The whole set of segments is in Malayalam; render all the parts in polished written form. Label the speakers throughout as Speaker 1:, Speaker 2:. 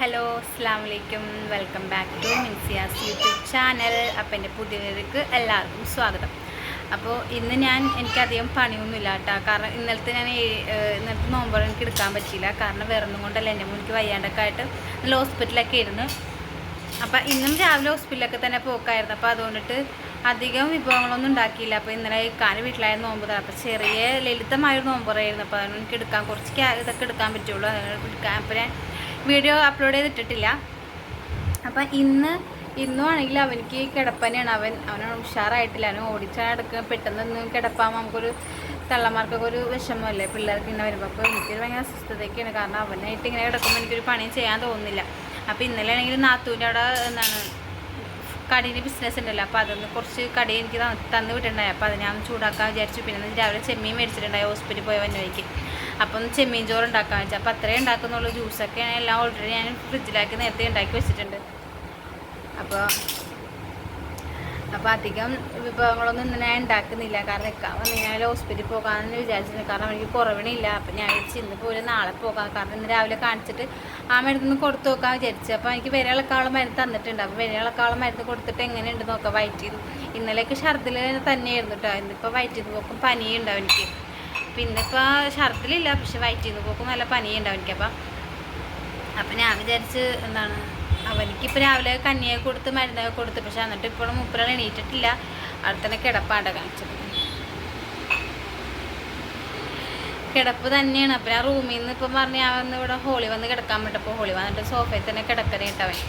Speaker 1: ഹലോ അസ്സലാമു അലൈക്കും welcome back to Minsiya's YouTube channel. അപ്പോൾ എൻ്റെ പുതിയവർക്ക് എല്ലാവർക്കും സ്വാഗതം. അപ്പോൾ ഇന്ന് എനിക്കധികം പണിയൊന്നുമില്ല കേട്ടോ. കാരണം ഇന്നലത്തെ നോമ്പ് എനിക്ക് എടുക്കാൻ പറ്റിയില്ല. കാരണം വേറൊന്നും കൊണ്ടല്ല, എൻ്റെ മുന്നിൽ വയ്യാണ്ടൊക്കെ ആയിട്ട് നല്ല ഹോസ്പിറ്റലൊക്കെ ആയിരുന്നു. അപ്പോൾ ഇന്നും രാവിലെ ഹോസ്പിറ്റലൊക്കെ തന്നെ പോക്കായിരുന്നു. അപ്പോൾ അതുകൊണ്ടിട്ട് അധികം വിഭവങ്ങളൊന്നും ഉണ്ടാക്കിയില്ല. അപ്പോൾ ഇന്നലെ ഇക്കാൻ്റെ വീട്ടിലായിരുന്നു നോമ്പ്. അപ്പോൾ ചെറിയ ലളിതമായൊരു നോമ്പറായിരുന്നു. അപ്പോൾ അതുകൊണ്ട് എനിക്ക് കുറച്ച് ഇതൊക്കെ എടുക്കാൻ പറ്റുള്ളൂ. അപ്പോൾ ഞാൻ വീഡിയോ അപ്ലോഡ് ചെയ്തിട്ടിട്ടില്ല. അപ്പം ഇന്നും ആണെങ്കിൽ അവനിക്ക് കിടപ്പനെയാണ്. അവനാണ് ഉഷാറായിട്ടില്ല. അവൻ ഓടിച്ചാൽ പെട്ടെന്ന് കിടപ്പാകുമ്പോൾ നമുക്കൊരു തള്ളമാർക്കൊക്കെ ഒരു വിഷമമല്ലേ പിള്ളേർക്ക് ഇങ്ങനെ വരുമ്പോൾ. അപ്പോൾ എനിക്കൊരു ഭയങ്കര അസ്വസ്ഥതയൊക്കെയാണ്. കാരണം അവനായിട്ട് ഇങ്ങനെ കിടക്കുമ്പോൾ എനിക്കൊരു പണിയും ചെയ്യാൻ തോന്നുന്നില്ല. അപ്പോൾ ഇന്നലെ ആണെങ്കിൽ നാത്തൂൻ്റെ അവിടെ കടീൻ്റെ ബിസിനസ് ഉണ്ടല്ലോ. അപ്പോൾ അതൊന്ന് കുറച്ച് കടി എനിക്ക് തന്ന് വിട്ടിട്ടുണ്ടായി. അപ്പോൾ അത് ഞാൻ ചൂടാക്കാൻ വിചാരിച്ചു. പിന്നെ രാവിലെ ചെമ്മീൻ മേടിച്ചിട്ടുണ്ടായി ഹോസ്പിറ്റലിൽ പോയ വന്നവയ്ക്ക്. അപ്പം ഒന്ന് ചെമ്മീൻ ചോറ് ഉണ്ടാക്കാൻ വെച്ചാൽ അപ്പോൾ അത്രയും ഉണ്ടാക്കുന്നുള്ളൂ. ജ്യൂസൊക്കെ എല്ലാം ഓൾറെഡി ഞാൻ ഫ്രിഡ്ജിലാക്കി നേരത്തെ ഉണ്ടാക്കി വെച്ചിട്ടുണ്ട്. അപ്പോൾ അധികം വിഭവങ്ങളൊന്നും ഇന്ന് ഞാൻ ഉണ്ടാക്കുന്നില്ല. കാരണം നിൽക്കാൻ വന്നിങ്ങനെ ഹോസ്പിറ്റലിൽ പോകാമെന്ന് വിചാരിച്ചിട്ടുണ്ട്. കാരണം എനിക്ക് കുറവിണില്ല. അപ്പം ഞാൻ വിളിച്ച് ഇന്ന് പോലും നാളെ പോകാം. കാരണം ഇന്ന് രാവിലെ കാണിച്ചിട്ട് ആ മരുന്ന് കൊടുത്തു നോക്കാൻ വിചാരിച്ചു. അപ്പോൾ എനിക്ക് വിരളക്കാളം മരുന്ന് തന്നിട്ടുണ്ട്. അപ്പോൾ വിരളക്കാളം മരുന്ന് കൊടുത്തിട്ട് എങ്ങനെയുണ്ട് നോക്കാം. വയറ്റിൽ ഇന്നലേക്ക് ഛർദിൽ തന്നെയായിരുന്നു കേട്ടോ. ഇന്നിപ്പോൾ വയറ്റിൽ പോക്കും പനിയുണ്ടാവും എനിക്ക്. പിന്നെ ഇപ്പോൾ ഛർദിലില്ല, പക്ഷെ വയറ്റിൽ പോക്കും നല്ല പനിയുണ്ടാവും എനിക്ക്. അപ്പം ഞാൻ വിചാരിച്ച് അവനിക്കിപ്പോൾ രാവിലെ കഞ്ഞിയൊക്കെ കൊടുത്ത് മരുന്നൊക്കെ കൊടുത്ത്. പക്ഷെ എന്നിട്ട് ഇപ്പോഴും മുപ്പരാൾ എണീറ്റിട്ടില്ല. അവിടെ തന്നെ കിടപ്പാണ്ട കാണിച്ചത്. കിടപ്പ് തന്നെയാണ്. അപ്പം ഞാൻ റൂമിൽ നിന്ന് ഇപ്പം പറഞ്ഞ് ഞാൻ വന്ന് ഇവിടെ ഹോളി വന്ന് കിടക്കാൻ പറ്റപ്പോൾ ഹോളി വന്നിട്ട് സോഫയിൽ തന്നെ കിടക്കണേട്ടവൻ.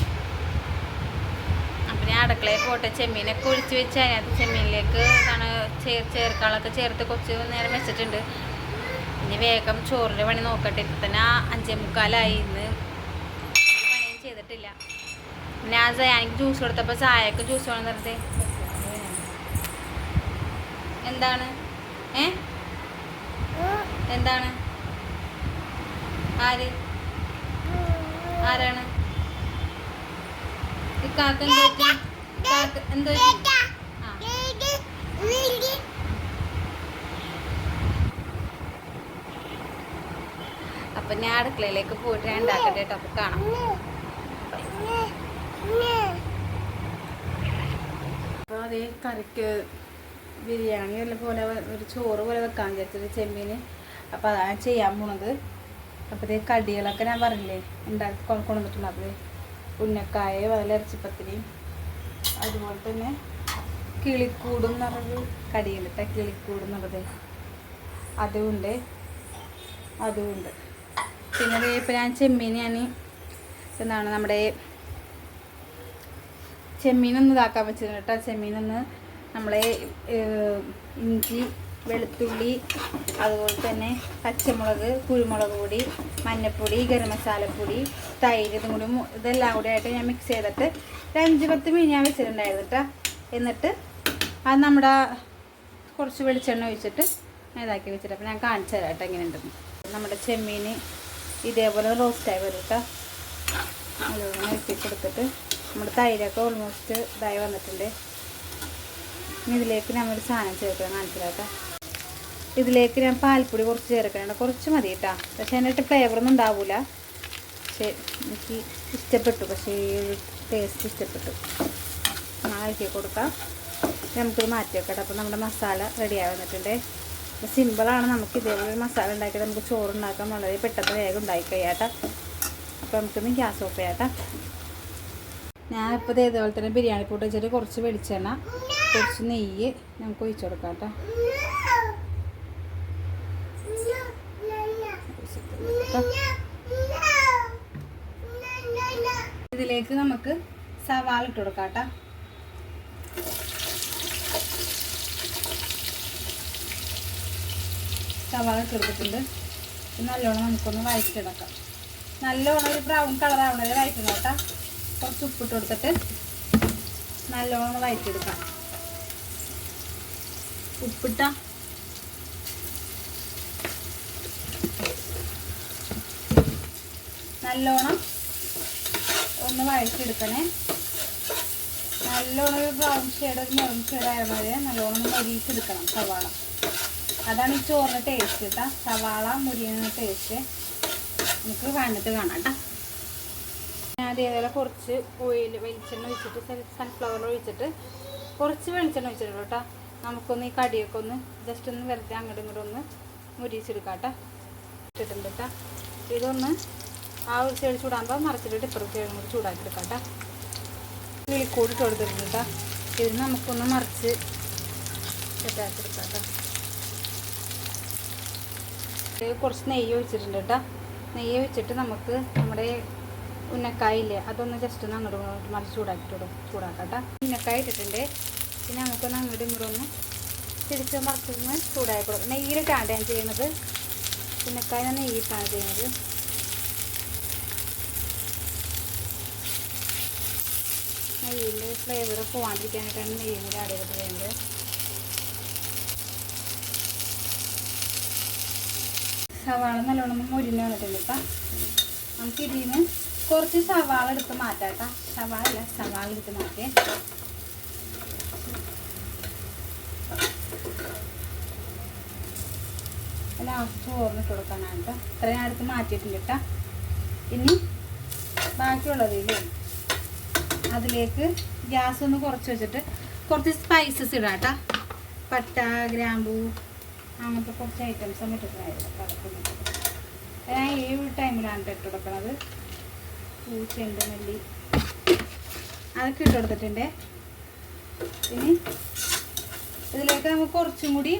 Speaker 1: അപ്പം ഞാൻ അടുക്കളയിൽ പോട്ടെ ചെമ്മീനൊക്കെ ഒഴിച്ച് വെച്ച് അതിനകത്ത് ചെമ്മീനിലേക്ക് ചേർക്കാളൊക്കെ ചേർത്ത് കുറച്ച് നേരം വെച്ചിട്ടുണ്ട്. ഇനി വേഗം ചോറിൻ്റെ പണി നോക്കട്ടെ. ഇപ്പം തന്നെ 5:45 ഇന്ന് പണിയും ചെയ്തിട്ടില്ല. പിന്നെ എനിക്ക് ജ്യൂസ് കൊടുത്തപ്പോൾ ചായക്ക് ജ്യൂസ് വേണം നിർത്തി. എന്താണ് എന്താണ് ആരാണ് ഈ കാക്ക എന്തോ അപ്പം ഞാൻ അടുക്കളയിലേക്ക് പോയിട്ട് ഞാൻ ഉണ്ടാക്കട്ടെ കേട്ടോ. അപ്പം കാണാം. അപ്പോൾ അതേ കറിക്ക് ബിരിയാണി വല്ല പോലെ ഒരു ചോറ് പോലെ വെക്കാൻ വിചാരിച്ചത് ചെമ്മീൻ. അപ്പോൾ അതാണ് ചെയ്യാൻ പോണത്. അപ്പോൾ ഇതേ കടികളൊക്കെ ഞാൻ പറഞ്ഞില്ലേ ഉണ്ടാക്കി കൊണ്ടുവന്നിട്ടുണ്ട്. അപ്പോൾ ഉന്നക്കായ അതിൽ ഇറച്ചിപ്പത്തിരിയും അതുപോലെ തന്നെ കിളിക്കൂടും എന്ന് പറഞ്ഞൊരു കടിയുണ്ട്. കിളിക്കൂടും എന്നുള്ളത് അതുമുണ്ട്. പിന്നെ ഇപ്പോൾ ഞാൻ ചെമ്മീൻ നമ്മുടെ ചെമ്മീനൊന്ന് ഇതാക്കാൻ വെച്ചിട്ടുണ്ട് കേട്ടോ. ചെമ്മീനൊന്ന് നമ്മളെ ഇഞ്ചി വെളുത്തുള്ളി അതുപോലെ തന്നെ പച്ചമുളക് കുരുമുളക് പൊടി മഞ്ഞൾപ്പൊടി ഗരം മസാലപ്പൊടി തൈര് ഇതെല്ലാം കൂടി ആയിട്ട് ഞാൻ മിക്സ് ചെയ്തിട്ട് 5-10 മിനിറ്റ് ഞാൻ വെച്ചിട്ടുണ്ടായിരുന്നു കേട്ടോ. എന്നിട്ട് അത് നമ്മുടെ കുറച്ച് വെളിച്ചെണ്ണ ഒഴിച്ചിട്ട് ഇതാക്കി വെച്ചിട്ട് അപ്പോൾ ഞാൻ കാണിച്ചു തരാം കേട്ടോ എങ്ങനെയുണ്ടെന്ന്. നമ്മുടെ ചെമ്മീൻ ഇതേപോലെ റോസ്റ്റായി വരും കേട്ടോ. നല്ലോണം ഇറക്കി കൊടുത്തിട്ട് നമ്മുടെ തൈരൊക്കെ ഓൾമോസ്റ്റ് ഇതായി വന്നിട്ടുണ്ട്. ഇനി ഇതിലേക്ക് നമ്മളൊരു സാധനം ചേർക്കണം കാണിച്ചു കേട്ടോ. ഇതിലേക്ക് ഞാൻ പാൽപ്പൊടി കുറച്ച് ചേർക്കണുണ്ട്. കുറച്ച് മതി കേട്ടോ. പക്ഷേ അതിനായിട്ട് ഫ്ലേവറൊന്നും ഉണ്ടാവില്ല. പക്ഷേ എനിക്ക് ഇഷ്ടപ്പെട്ടു. പക്ഷേ ഈ ഒരു ടേസ്റ്റ് ഇഷ്ടപ്പെട്ടു. ഇറക്കി കൊടുക്കാം. നമുക്കിത് മാറ്റി വെക്കാം. അപ്പോൾ നമ്മുടെ മസാല റെഡിയായി വന്നിട്ടുണ്ട്. സിമ്പിളാണ്. നമുക്ക് ഇതേപോലെ മസാല ഉണ്ടാക്കിയിട്ട് നമുക്ക് ചോറുണ്ടാക്കാൻ വളരെ പെട്ടെന്ന് വേഗം ഉണ്ടാക്കി കഴിയാട്ടോ. അപ്പോൾ നമുക്കൊന്ന് ഗ്യാസ് ഓഫ് ചെയ്യാട്ടോ. ഞാനിപ്പോൾ ഇതേപോലെ തന്നെ ബിരിയാണി പൊടി വെച്ചിട്ട് കുറച്ച് വെളിച്ചെണ്ണ കുറച്ച് നെയ്യ് നമുക്ക് ഒഴിച്ചു കൊടുക്കാം കേട്ടോ. ഇതിലേക്ക് നമുക്ക് സവാള ഇട്ട് കൊടുക്കാം കേട്ടോ. സവാള ഇട്ടെടുത്തിട്ടുണ്ട്. നല്ലോണം നമുക്കൊന്ന് വഴറ്റിയെടുക്കാം. നല്ലോണം ഒരു ബ്രൗൺ കളറാവണത് വഴറ്റണം കേട്ടോ. കുറച്ച് ഉപ്പിട്ട് കൊടുത്തിട്ട് നല്ലോണം വഴറ്റിയെടുക്കാം. ഉപ്പിട്ട നല്ലോണം ഒന്ന് വഴറ്റിയെടുക്കണേ. നല്ലോണം ഒരു ബ്രൗൺ ഷെയ്ഡ് ഒരു മെറൂൺ ഷെയ്ഡ് ആയതുപോലെ നല്ലോണം ഒന്ന് മൊരിയിച്ചെടുക്കണം സവാള. അതാണ് ഈ ചോറിന് ടേസ്റ്റ് കേട്ടോ. സവാള മുരിയുന്ന ടേസ്റ്റ് നമുക്ക് വന്നിട്ട് കാണാം കേട്ടോ. അതേപോലെ കുറച്ച് വെളിച്ചെണ്ണ ഒഴിച്ചിട്ട് സൺഫ്ലവർ ഒഴിച്ചിട്ട് കുറച്ച് വെളിച്ചെണ്ണ ഒഴിച്ചിട്ടുള്ളൂ കേട്ടോ. നമുക്കൊന്ന് ഈ കടിയൊക്കെ ഒന്ന് ജസ്റ്റ് ഒന്ന് വെറുതെ അങ്ങോട്ടും ഇങ്ങോട്ടും ഒന്ന് മുരിച്ചെടുക്കാം കേട്ടോ. ഇട്ടിട്ടുണ്ട് കേട്ടോ. ഇതൊന്ന് ആ ഒരു സൈഡ് ചൂടാകുമ്പോൾ മറിച്ചിട്ട് ഇപ്പുറത്ത് കൂടി ചൂടാക്കി എടുക്കാം കേട്ടോ. കിളിക്കൂടി ഇട്ട് കൊടുത്തിട്ടുണ്ട് കേട്ടോ. ഇത് നമുക്കൊന്ന് മറിച്ച് സെറ്റാക്കി എടുക്കാം കേട്ടോ. കുറച്ച് നെയ്യ് ഒഴിച്ചിട്ടുണ്ട് കേട്ടോ. നെയ്യ് ഒഴിച്ചിട്ട് നമുക്ക് നമ്മുടെ ഉന്നക്കായില്ലേ അതൊന്ന് ജസ്റ്റ് ഒന്ന് അങ്ങോട്ടും ഇങ്ങോട്ട് മറിച്ച് ചൂടാക്കാം കേട്ടോ. ഉന്നക്കായ ഇട്ടിട്ടുണ്ട്. പിന്നെ നമുക്കൊന്ന് അങ്ങോട്ടും ഇങ്ങോട്ടും ഒന്ന് തിരിച്ച് മറിച്ചൊന്ന് ചൂടാക്കി കൊടുക്കും. നെയ്യിലിട്ടാണ് ഞാൻ ചെയ്യുന്നത്. ഉന്നക്കായ നെയ്യിട്ടാണ് ചെയ്യുന്നത്. നെയ്യിൽ ഫ്ലേവർ പോകാണ്ടിരിക്കാനായിട്ടാണ് നെയ്യും കൂടി ആഡ് ചെയ്തിട്ട് ചെയ്യുന്നത്. സവാള നല്ലോണം മുരിഞ്ഞ് വന്നിട്ടുണ്ട് കേട്ടോ. നമുക്ക് ഇതിൽ നിന്ന് കുറച്ച് സവാള എടുത്ത് മാറ്റാം കേട്ടോ. സവാള എടുത്ത് മാറ്റേ. ലാസ്റ്റ് ചോറിനിട്ട് കൊടുക്കാനാണ് കേട്ടോ. ഇത്രയും ഞാൻ എടുത്ത് മാറ്റിയിട്ടുണ്ട് കേട്ടോ. ഇനി ബാക്കിയുള്ളതില്ലേ അതിലേക്ക് ഗ്യാസ് ഒന്ന് കുറച്ച് വെച്ചിട്ട് കുറച്ച് സ്പൈസസ് ഇടാം കേട്ടോ. പട്ട, ഗ്രാമ്പൂ അങ്ങനത്തെ കുറച്ച് ഐറ്റംസ് ഒന്ന് ഇട്ടിട്ടുണ്ടായിരുന്നു. ഞാൻ ഈ ടൈമിലാണ് ഇട്ട് കൊടുക്കുന്നത്. ചെണ്ടുമല്ലി അതൊക്കെ ഇട്ട് കൊടുത്തിട്ടുണ്ട്. ഇനി ഇതിലേക്ക് നമുക്ക് കുറച്ചും കൂടി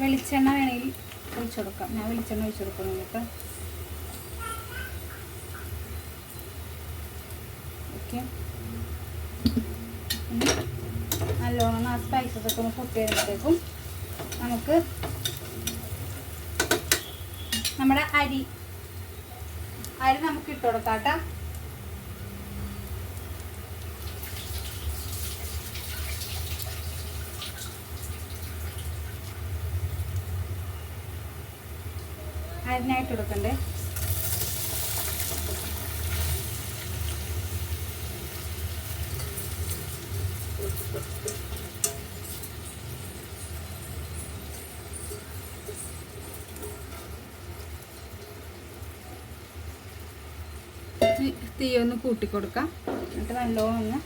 Speaker 1: വെളിച്ചെണ്ണ വേണമെങ്കിൽ ഒഴിച്ചു കൊടുക്കാം. ഞാൻ വെളിച്ചെണ്ണ ഒഴിച്ചു കൊടുക്കണം കേട്ടോ. ഓക്കെ. നല്ലോണം ആ സ്പൈസസ് ഒക്കെ ഒന്ന് പൊട്ടി വരുമ്പോഴത്തേക്കും നമുക്ക് നമ്മുടെ അരി നമുക്ക് ഇട്ട് കൊടുക്കാം കേട്ടോ. അരിനായിട്ട് കൊടുക്കണ്ടേ. തീ ഒന്ന് കൂട്ടിക്കൊടുക്കാം. എന്നിട്ട് നല്ലോണം ഒന്ന്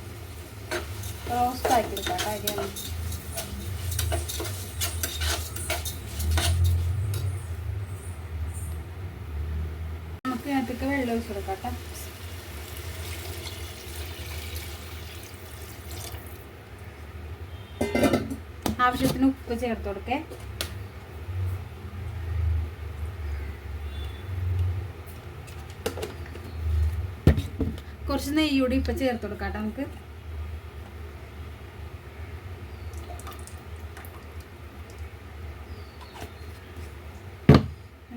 Speaker 1: റോസ്റ്റ് ആക്കി എടുക്കാം അരിയാണ്. നമുക്ക് അതിനകത്തേക്ക് വെള്ളം ഒഴിച്ച് കൊടുക്കാം കേട്ടോ. ആവശ്യത്തിന് ഉപ്പ് ചേർത്ത് കൊടുക്കേ. കുറച്ച് നെയ്യ് കൂടി ഇപ്പം ചേർത്ത് കൊടുക്കാം കേട്ടോ. നമുക്ക്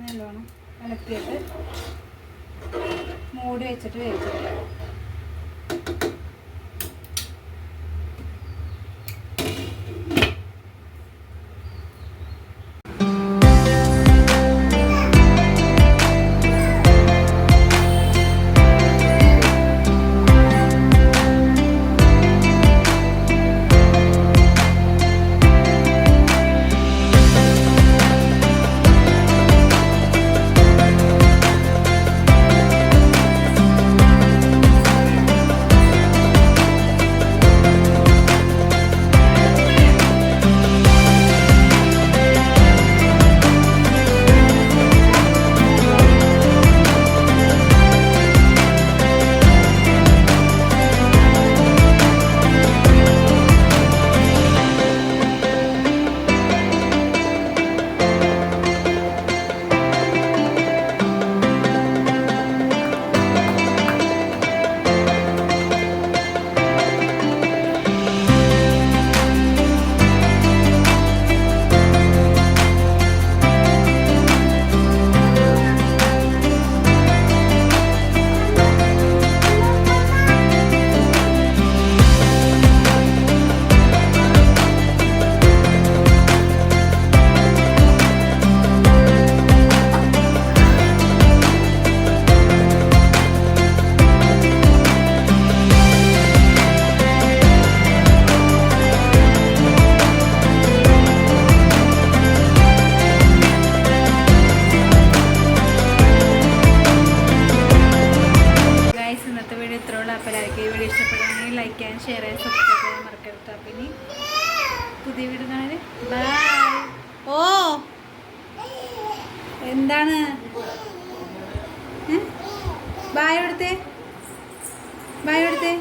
Speaker 1: നല്ലോണം ഇളക്കിയിട്ട് മൂടി വെച്ചിട്ട് വേവിച്ചെടുക്കാം. വീഡിയോ ഇത്രേ ഉള്ളൂ. അപ്പോൾ എല്ലാവർക്കും ഈ വീഡിയോ ഇഷ്ടപ്പെടുകയാണെങ്കിൽ ലൈക്ക് ചെയ്യാൻ, ഷെയർ ചെയ്യാൻ, സബ്സ്ക്രൈബ് ചെയ്യാൻ മറക്കരുത്. അപ്പം ഇനി പുതിയ വീഡിയോ കാണാൻ ബൈ. ഓ എന്താണ് ബായ് എടുത്തേ, ബായ് എടുത്തേ.